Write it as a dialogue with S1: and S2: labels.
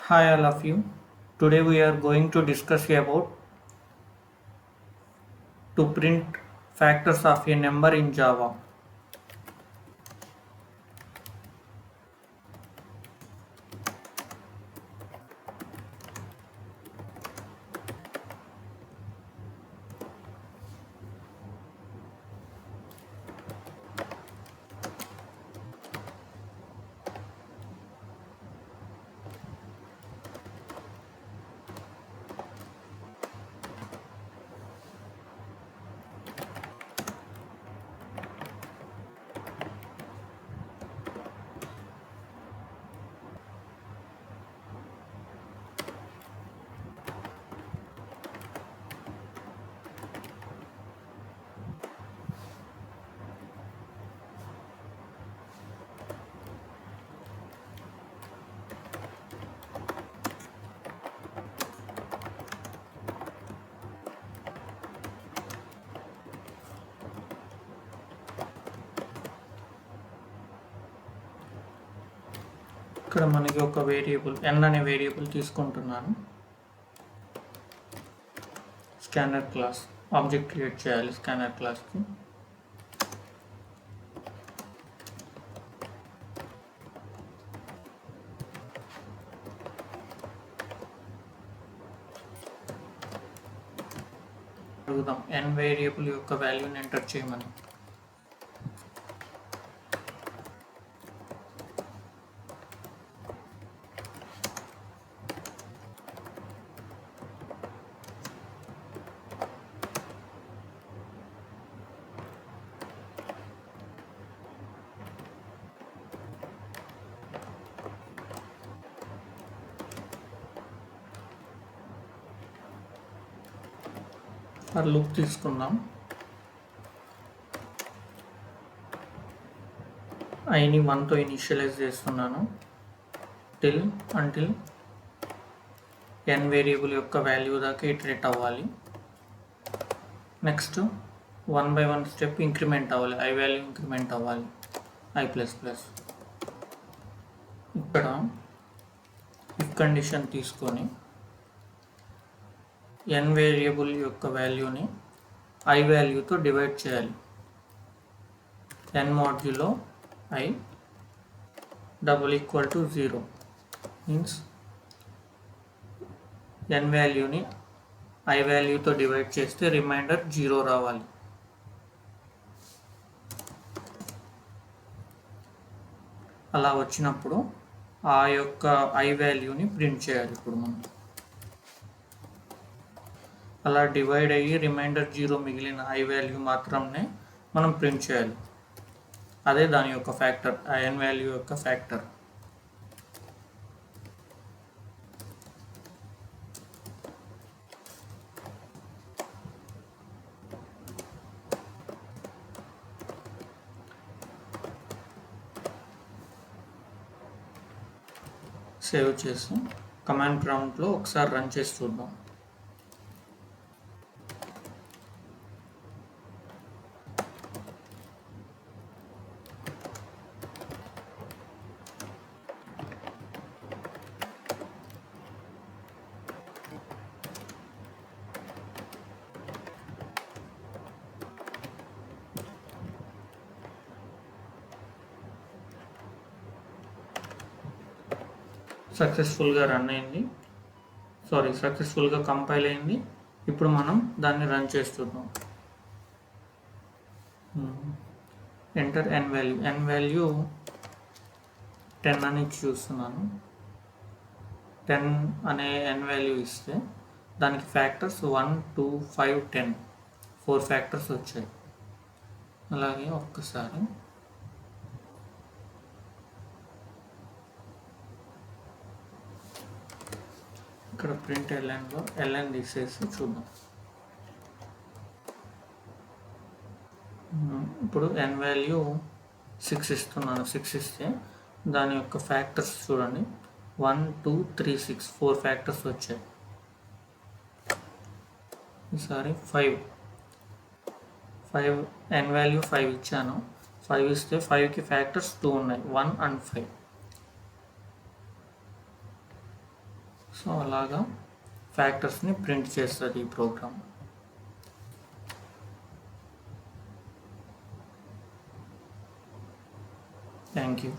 S1: Hi all of you. Today we are going to discuss about to print factors of a number in Java. ఇక్కడ మనకి ఒక variable n అనే variable తీసుకుంటున్నాను. Scanner class object create చేయాలి. Scanner క్లాస్కి అడుగుదాం n variable యొక్క వాల్యూని ఎంటర్ చేయమని. ఫర్ లూప్ తీసుకుందాం. ఐని 1తో ఇనిషియలైజ్ చేస్తున్నాను అంటిల్ n వేరియబుల్ యొక్క వాల్యూ దాకా ఇటరేట్ అవ్వాలి. నెక్స్ట్ 1 by 1 స్టెప్ ఇంక్రిమెంట్ అవ్వాలి. ఐ వాల్యూ ఇంక్రిమెంట్ అవ్వాలి. i++. ఇక్కడ ఇఫ్ కండిషన్ తీసుకొని n వేరియబుల్ యొక్క వాల్యూని i వాల్యూతో డివైడ్ చేయాలి. n modulo i =0 means n వాల్యూని i వాల్యూతో డివైడ్ చేస్తే రిమైండర్ 0 రావాలి. అలా వచ్చినప్పుడు ఆ యొక్క i వాల్యూని ప్రింట్ చేయాలి. ఇప్పుడు మనం అలా డివైడ్ అయ్యి రిమైండర్ 0 మిగిలిన i వాల్యూ మాత్రమే మనం ప్రింట్ చేయాలి. అదే దాని యొక్క ఫ్యాక్టర్, n వాల్యూ యొక్క ఫ్యాక్టర్. సేవ్ చేసి కమాండ్ ప్రాంప్ట్లో ఒకసారి రన్ చేసి చూద్దాం. సక్సెస్ఫుల్గా రన్ అయింది. సక్సెస్ఫుల్గా కంపైల్ అయింది. ఇప్పుడు మనం దాన్ని రన్ చేస్తున్నాం. ఎంటర్ n వాల్యూ 10 అని చూస్తున్నాను. 10 అనే n వాల్యూ ఇస్తే దానికి ఫ్యాక్టర్స్ 1, 2, 5, 10 4 ఫ్యాక్టర్స్ వచ్చాయి. అలాగే ఒక్కసారి ఇక్కడ ప్రింట్ lnలో ln తీసేసి చూద్దాం. ఇప్పుడు n వాల్యూ 6 ఇస్తున్నాను. 6 ఇస్తే దాని యొక్క ఫ్యాక్టర్స్ చూడండి. 1, 2, 3, 6 4 ఫ్యాక్టర్స్ వచ్చాయి. ఈసారి 5 n వాల్యూ 5 ఇచ్చాను. 5 ఇస్తే 5కి ఫ్యాక్టర్స్ 2 ఉన్నాయి, 1 and 5. సో అలాగా ఫ్యాక్టర్స్ని ప్రింట్ చేస్తుంది ఈ ప్రోగ్రామ్. Thank you.